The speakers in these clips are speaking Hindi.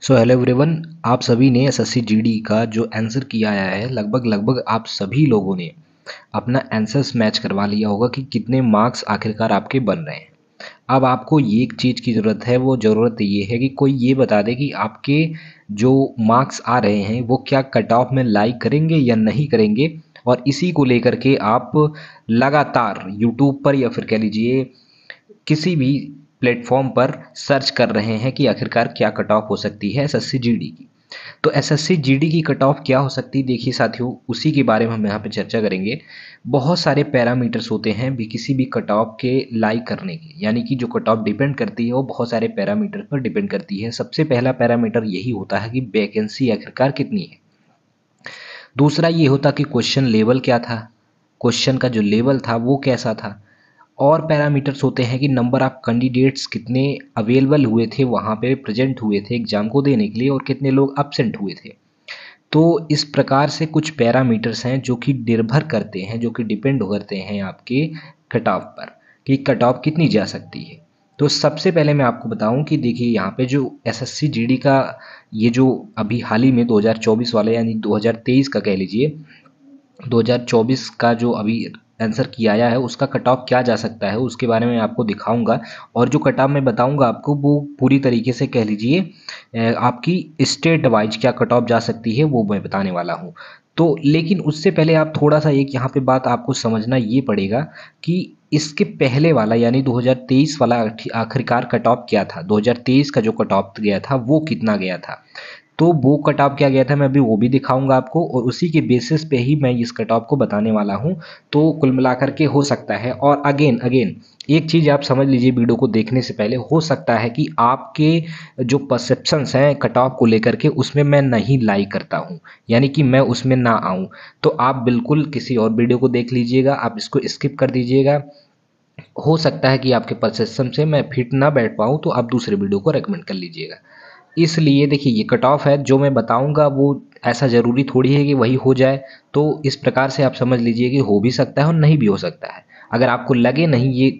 सो हेलो एवरीवन, आप सभी ने एसएससी जीडी का जो आंसर किया है लगभग आप सभी लोगों ने अपना आंसर्स मैच करवा लिया होगा कि कितने मार्क्स आखिरकार आपके बन रहे हैं। अब आपको ये एक चीज़ की ज़रूरत है, वो ज़रूरत ये है कि कोई ये बता दे कि आपके जो मार्क्स आ रहे हैं वो क्या कट ऑफ में लाइक करेंगे या नहीं करेंगे। और इसी को लेकर के आप लगातार यूट्यूब पर या फिर कह लीजिए किसी भी प्लेटफॉर्म पर सर्च कर रहे हैं कि आखिरकार क्या कट ऑफ हो सकती है एसएससी जीडी की। तो एसएससी जीडी की कट ऑफ क्या हो सकती है, देखिए साथियों, उसी के बारे में हम यहाँ पे चर्चा करेंगे। बहुत सारे पैरामीटर्स होते हैं भी किसी भी कट ऑफ के लाइक करने के, यानी कि जो कट ऑफ डिपेंड करती है वो बहुत सारे पैरामीटर पर डिपेंड करती है। सबसे पहला पैरामीटर यही होता है कि वैकेंसी आखिरकार कितनी है। दूसरा ये होता कि क्वेश्चन लेवल क्या था, क्वेश्चन का जो लेवल था वो कैसा था। और पैरामीटर्स होते हैं कि नंबर ऑफ कैंडिडेट्स कितने अवेलेबल हुए थे, वहाँ पे प्रेजेंट हुए थे एग्ज़ाम को देने के लिए, और कितने लोग एब्सेंट हुए थे। तो इस प्रकार से कुछ पैरामीटर्स हैं जो कि निर्भर करते हैं, जो कि डिपेंड करते हैं आपके कट ऑफ पर कि कट ऑफ कितनी जा सकती है। तो सबसे पहले मैं आपको बताऊं कि देखिए यहाँ पे जो एसएससी जीडी का ये जो अभी हाल ही में 2024 वाला यानी 2023 का कह लीजिए, 2024 का जो अभी आंसर किया आया है उसका कट ऑफ क्या जा सकता है उसके बारे में आपको दिखाऊंगा। और जो कट ऑफ मैं बताऊंगा आपको वो पूरी तरीके से कह लीजिए आपकी स्टेट वाइज क्या कट ऑफ जा सकती है वो मैं बताने वाला हूँ। तो लेकिन उससे पहले आप थोड़ा सा एक यहाँ पे बात आपको समझना ये पड़ेगा कि इसके पहले वाला यानी 2023 वाला आखिरकार कट ऑफ क्या था। 2023 का जो कट ऑफ गया था वो कितना गया था, तो वो कट ऑफ क्या गया था मैं अभी वो भी दिखाऊंगा आपको, और उसी के बेसिस पे ही मैं इस कट ऑफ को बताने वाला हूँ। तो कुल मिलाकर के हो सकता है, और अगेन अगेन एक चीज़ आप समझ लीजिए वीडियो को देखने से पहले, हो सकता है कि आपके जो परसेप्शंस हैं कट ऑफ को लेकर के उसमें मैं नहीं लाइक करता हूँ, यानी कि मैं उसमें ना आऊँ। तो आप बिल्कुल किसी और वीडियो को देख लीजिएगा, आप इसको स्किप कर दीजिएगा। हो सकता है कि आपके परसेप्शन से मैं फिट ना बैठ पाऊँ, तो आप दूसरे वीडियो को रेकमेंड कर लीजिएगा। इसलिए देखिए ये कट ऑफ है जो मैं बताऊंगा वो ऐसा ज़रूरी थोड़ी है कि वही हो जाए। तो इस प्रकार से आप समझ लीजिए कि हो भी सकता है और नहीं भी हो सकता है। अगर आपको लगे नहीं ये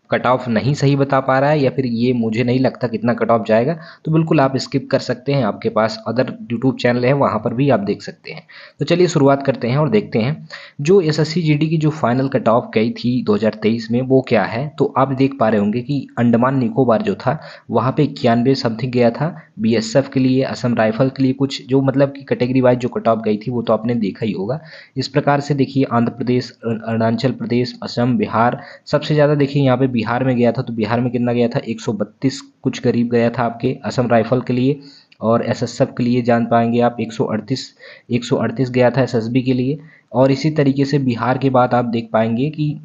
कट ऑफ नहीं सही बता पा रहा है या फिर ये मुझे नहीं लगता कितना कट ऑफ जाएगा, तो बिल्कुल आप स्किप कर सकते हैं। आपके पास अदर यूट्यूब चैनल है वहाँ पर भी आप देख सकते हैं। तो चलिए शुरुआत करते हैं और देखते हैं जो एसएससी जीडी की जो फाइनल कट ऑफ गई थी 2023 में वो क्या है। तो आप देख पा रहे होंगे कि अंडमान निकोबार जो था वहाँ पे 91 समथिंग गया था बीएसएफ के लिए, असम राइफल के लिए कुछ जो मतलब कि कैटेगरी वाइज जो कट ऑफ गई थी वो तो आपने देखा ही होगा। इस प्रकार से देखिए आंध्र प्रदेश, अरुणाचल प्रदेश, असम, बिहार, सबसे ज़्यादा देखिए यहाँ पे बिहार में गया था। तो बिहार में कितना गया था, 132 कुछ करीब गया था आपके असम राइफल के लिए। और एसएसएफ के लिए जान पाएंगे आप 138 गया था एसएसबी के लिए। और इसी तरीके से बिहार के बाद आप देख पाएंगे कि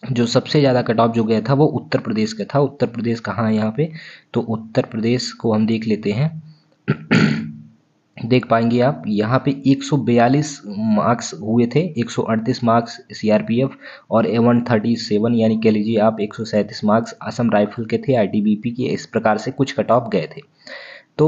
जो सबसे ज़्यादा कट ऑफ जो गया था वो उत्तर प्रदेश का था। उत्तर प्रदेश कहाँ है यहाँ पे, तो उत्तर प्रदेश को हम देख लेते हैं। देख पाएंगे आप यहाँ पे 142 मार्क्स हुए थे, 138 मार्क्स सीआरपीएफ और 137 यानी कह लीजिए आप 137 मार्क्स असम राइफल के थे, आईटीबीपी के। इस प्रकार से कुछ कट ऑफ गए थे। तो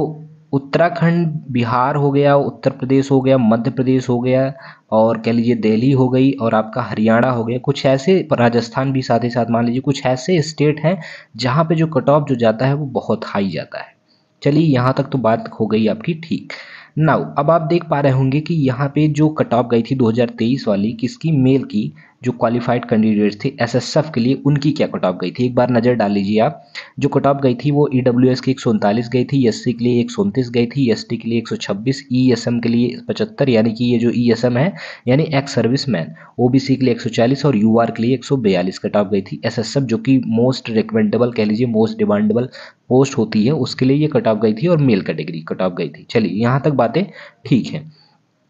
उत्तराखंड, बिहार हो गया, उत्तर प्रदेश हो गया, मध्य प्रदेश हो गया, और कह लीजिए दिल्ली हो गई, और आपका हरियाणा हो गया। कुछ ऐसे, राजस्थान भी साथ ही साथ मान लीजिए, कुछ ऐसे स्टेट हैं जहाँ पे जो कट ऑफ जो जाता है वो बहुत हाई जाता है। चलिए यहाँ तक तो बात हो गई आपकी ठीक। नाउ अब आप देख पा रहे होंगे कि यहाँ पे जो कट ऑफ गई थी 2023 वाली, किसकी, मेल की, जो क्वालिफाइड कैंडिडेट्स थे एसएसएफ के लिए, उनकी क्या कट ऑफ गई थी एक बार नज़र डाल लीजिए आप। जो कट ऑफ गई थी वो ईडब्ल्यूएस की 139 गई थी, एससी के लिए 129 गई थी, एसटी के लिए 126, ईएसएम के लिए 75 यानी कि ये जो ईएसएम है यानी एक्स सर्विस मैन, ओबीसी के लिए 140 और यूआर के लिए 142 कट ऑफ गई थी। एसएसएफ जो कि मोस्ट रिकमेंडेबल कह लीजिए, मोस्ट डिमांडेबल पोस्ट होती है, उसके लिए ये कट ऑफ गई थी, और मेल कैटेगरी कट ऑफ गई थी। चलिए यहाँ तक बातें ठीक हैं।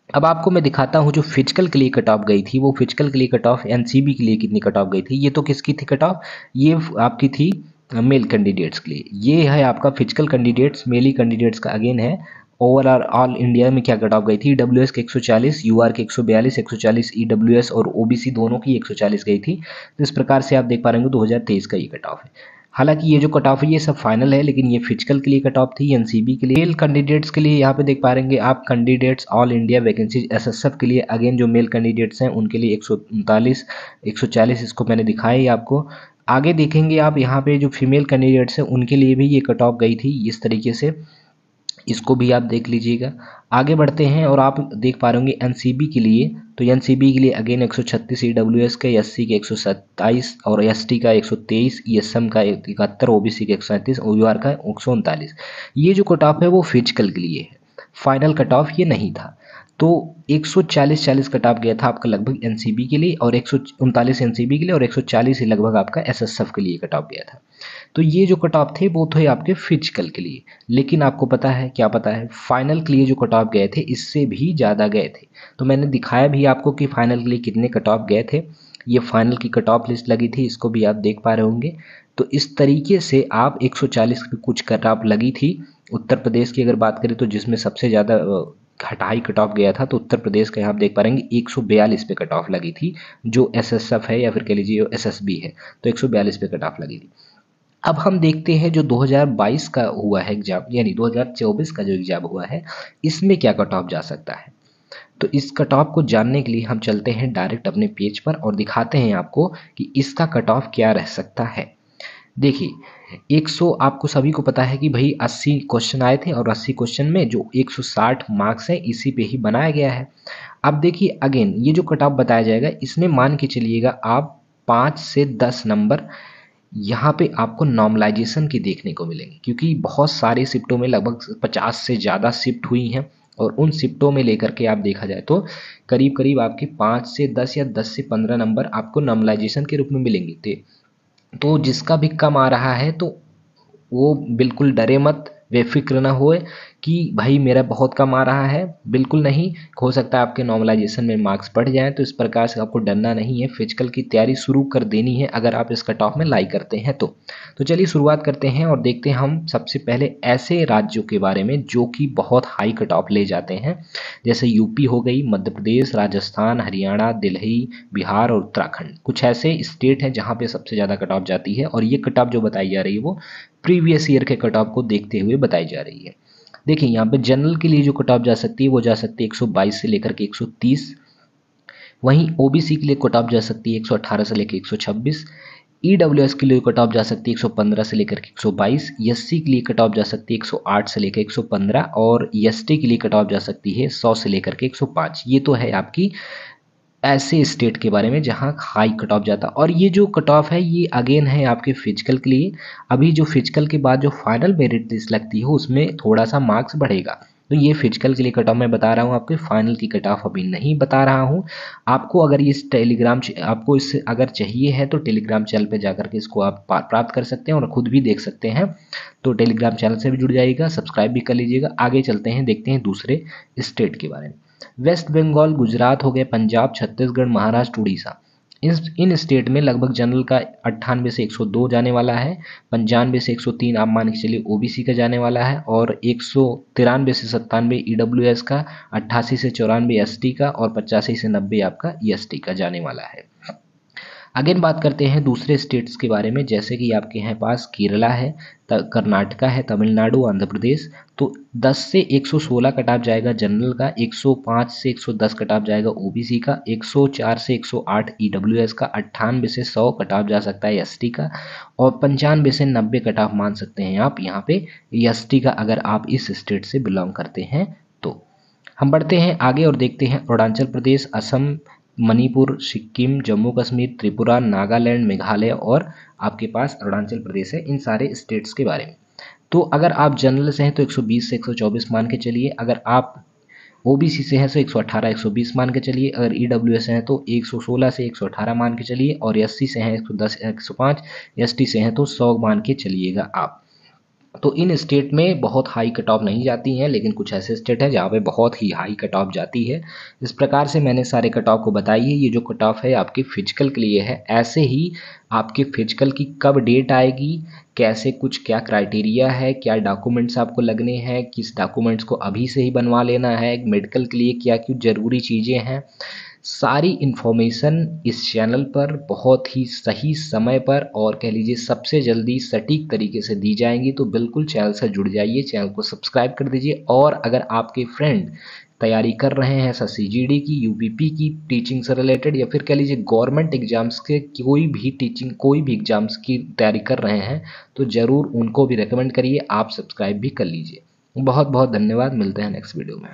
अब आपको मैं दिखाता हूँ जो फिजिकल के लिए कट ऑफ गई थी, वो फिजिकल के लिए कट ऑफ एनसीबी के लिए कितनी कट ऑफ गई थी। ये तो किसकी थी कट ऑफ, ये आपकी थी मेल कैंडिडेट्स के लिए। ये है आपका फिजिकल कैंडिडेट्स, मेल कैंडिडेट्स का अगेन है। ओवरऑल ऑल इंडिया में क्या कट ऑफ गई थी, डब्ल्यूएस के 140, यूआर के 142, 140 ईडब्ल्यूएस और ओबीसी दोनों की 140 गई थी। तो इस प्रकार से आप देख पा रहे होंगे 2023 का ये कट ऑफ है। हालांकि ये जो कट ऑफ है ये सब फाइनल है, लेकिन ये फिजिकल के लिए कट ऑफ थी, एनसीबी के लिए। मेल कैंडिडेट्स के लिए यहाँ पे देख पा रहेंगे आप candidates all India vacancy SSF के लिए, अगेन जो मेल कैंडिडेट्स हैं उनके लिए 139, 140 इसको मैंने दिखाया ही आपको। आगे देखेंगे आप यहाँ पे जो फीमेल कैंडिडेट्स हैं उनके लिए भी ये कट ऑफ गई थी इस तरीके से। इसको भी आप देख लीजिएगा। आगे बढ़ते हैं और आप देख पा रहे होंगे एनसीबी के लिए, तो एनसीबी के लिए अगेन 136 ईडब्ल्यूएस का, एससी के 127 और एसटी का 123, ईएसएम का 71, ओबीसी के 137, ओयूआर का 139। ये जो कट ऑफ है वो फिजिकल के लिए है, फाइनल कट ऑफ ये नहीं था। तो 140 कट ऑफ गया था आपका लगभग एनसीबी के लिए, और 139 एनसीबी के लिए, और 140 ही लगभग आपका एसएसएफ के लिए कट ऑफ गया था। तो ये जो कट ऑफ थे वो थे आपके फिजिकल के लिए, लेकिन आपको पता है, क्या पता है, फाइनल के लिए जो कट ऑफ गए थे इससे भी ज़्यादा गए थे। तो मैंने दिखाया भी आपको कि फाइनल के लिए कितने कट ऑफ गए थे। ये फाइनल की कट ऑफ लिस्ट लगी थी, इसको भी आप देख पा रहे होंगे। तो इस तरीके से आप 140 की कुछ कट ऑफ लगी थी। उत्तर प्रदेश की अगर बात करें तो जिसमें सबसे ज़्यादा हाई कट ऑफ गया था, तो उत्तर प्रदेश का यहाँ आप देख पा रहेंगे 142 पे कट ऑफ लगी थी, जो एसएसएफ है या फिर कह लीजिए एसएसबी है, तो 142 पे कट ऑफ लगी थी। अब हम देखते हैं जो 2022 का हुआ है एग्जाम, यानी 2024 का जो एग्जाम हुआ है, इसमें क्या कट ऑफ जा सकता है। तो इस कट ऑफ को जानने के लिए हम चलते हैं डायरेक्ट अपने पेज पर और दिखाते हैं आपको कि इसका कट ऑफ क्या रह सकता है। देखिए 100, आपको सभी को पता है कि भाई 80 क्वेश्चन आए थे, और 80 क्वेश्चन में जो 160 मार्क्स हैं इसी पे ही बनाया गया है। अब देखिए अगेन ये जो कट ऑफ बताया जाएगा, इसमें मान के चलिएगा आप 5 से 10 नंबर यहाँ पे आपको नॉर्मलाइजेशन की देखने को मिलेंगे, क्योंकि बहुत सारे शिफ्टों में लगभग 50 से ज़्यादा शिफ्ट हुई हैं, और उन शिफ्टों में लेकर के आप देखा जाए तो करीब करीब आपके 5 से 10 या 10 से 15 नंबर आपको नॉर्मलाइजेशन के रूप में मिलेंगे। तो जिसका भी कम आ रहा है तो वो बिल्कुल डरे मत, बेफिक्र ना होए कि भाई मेरा बहुत कम आ रहा है, बिल्कुल नहीं। हो सकता है आपके नॉर्मलाइजेशन में मार्क्स बढ़ जाएं, तो इस प्रकार से आपको डरना नहीं है, फिजिकल की तैयारी शुरू कर देनी है अगर आप इस कट ऑफ में लाई करते हैं तो चलिए शुरुआत करते हैं और देखते हैं हम सबसे पहले ऐसे राज्यों के बारे में जो कि बहुत हाई कट ऑफ ले जाते हैं, जैसे यूपी हो गई, मध्य प्रदेश, राजस्थान, हरियाणा, दिल्ली, बिहार और उत्तराखंड। कुछ ऐसे स्टेट हैं जहाँ पे सबसे ज़्यादा कट ऑफ जाती है, और ये कट ऑफ जो बताई जा रही है वो प्रीवियस ईयर के कट ऑफ को देखते हुए बताई जा रही है। देखिए यहाँ पे जनरल के लिए जो कट ऑफ जा सकती है वो जा सकती है 122 से लेकर के 130। वहीं ओबीसी के लिए कट ऑफ जा सकती है 118 से लेकर 126। ईडब्ल्यूएस के लिए कट ऑफ जा सकती है 115 से लेकर के 122। एससी के लिए कट ऑफ जा सकती है 108 से लेकर 115, और एसटी के लिए कट ऑफ जा सकती है 100 से लेकर के 105। ये तो है आपकी ऐसे स्टेट के बारे में जहां हाई कट ऑफ जाता, और ये जो कट ऑफ है ये अगेन है आपके फिजिकल के लिए। अभी जो फिजिकल के बाद जो फाइनल मेरिट लिस्ट लगती है उसमें थोड़ा सा मार्क्स बढ़ेगा, तो ये फिजिकल के लिए कट ऑफ मैं बता रहा हूँ, आपके फाइनल की कट ऑफ अभी नहीं बता रहा हूँ आपको। अगर ये टेलीग्राम आपको इससे अगर चाहिए है तो टेलीग्राम चैनल पे जाकर के इसको आप प्राप्त कर सकते हैं और खुद भी देख सकते हैं। तो टेलीग्राम चैनल से भी जुड़ जाइएगा, सब्सक्राइब भी कर लीजिएगा। आगे चलते हैं, देखते हैं दूसरे स्टेट के बारे में। वेस्ट बंगाल, गुजरात हो गए, पंजाब, छत्तीसगढ़, महाराष्ट्र, उड़ीसा। इन स्टेट में लगभग जनरल का 98 से 102 जाने वाला है, 95 से 103 आप मान के चलिए ओबीसी का जाने वाला है, और 193 से 97 ईडब्ल्यूएस का, 88 से 94 एसटी का, और 85 से 90 आपका ईएसटी का जाने वाला है। अगेन बात करते हैं दूसरे स्टेट्स के बारे में, जैसे कि आपके यहाँ पास केरला है, कर्नाटका है, तमिलनाडु, आंध्र प्रदेश। तो 10 से 116 कट ऑफ जाएगा जनरल का, 105 से 110 कट ऑफ जाएगा ओबीसी का, 104 से 108 ईडब्ल्यूएस का, 98 से 100 कट ऑफ जा सकता है एसटी का, और 95 से 90 कट ऑफ मान सकते हैं आप यहाँ पे एसटी का, अगर आप इस स्टेट से बिलोंग करते हैं तो। हम बढ़ते हैं आगे और देखते हैं अरुणाचल प्रदेश, असम, मणिपुर, सिक्किम, जम्मू कश्मीर, त्रिपुरा, नागालैंड, मेघालय और आपके पास अरुणाचल प्रदेश है, इन सारे स्टेट्स के बारे में। तो अगर आप जनरल से हैं तो 120 से 124 मान के चलिए, अगर आप ओबीसी से हैं तो 118 120 मान के चलिए, अगर ईडब्ल्यूएस से हैं तो 116 से 118 मान के चलिए, और एससी से हैं 110 105, एसटी से हैं तो 100 मान के चलिएगा आप। तो इन स्टेट में बहुत हाई कट ऑफ नहीं जाती हैं, लेकिन कुछ ऐसे स्टेट हैं जहाँ पे बहुत ही हाई कट ऑफ जाती है। इस प्रकार से मैंने सारे कट ऑफ को बताई है। ये जो कट ऑफ है आपके फिजिकल के लिए है। ऐसे ही आपके फिजिकल की कब डेट आएगी, कैसे कुछ क्या क्राइटेरिया है, क्या डॉक्यूमेंट्स आपको लगने हैं, किस डॉक्यूमेंट्स को अभी से ही बनवा लेना है, मेडिकल के लिए क्या क्या जरूरी चीज़ें हैं, सारी इन्फॉर्मेशन इस चैनल पर बहुत ही सही समय पर और कह लीजिए सबसे जल्दी सटीक तरीके से दी जाएंगी। तो बिल्कुल चैनल से जुड़ जाइए, चैनल को सब्सक्राइब कर दीजिए। और अगर आपके फ्रेंड तैयारी कर रहे हैं एसएससी जीडी की, यूपीपी की, टीचिंग से रिलेटेड, या फिर कह लीजिए गवर्नमेंट एग्जाम्स के कोई भी एग्जाम्स की तैयारी कर रहे हैं, तो ज़रूर उनको भी रेकमेंड करिए, आप सब्सक्राइब भी कर लीजिए। बहुत बहुत धन्यवाद, मिलते हैं नेक्स्ट वीडियो में।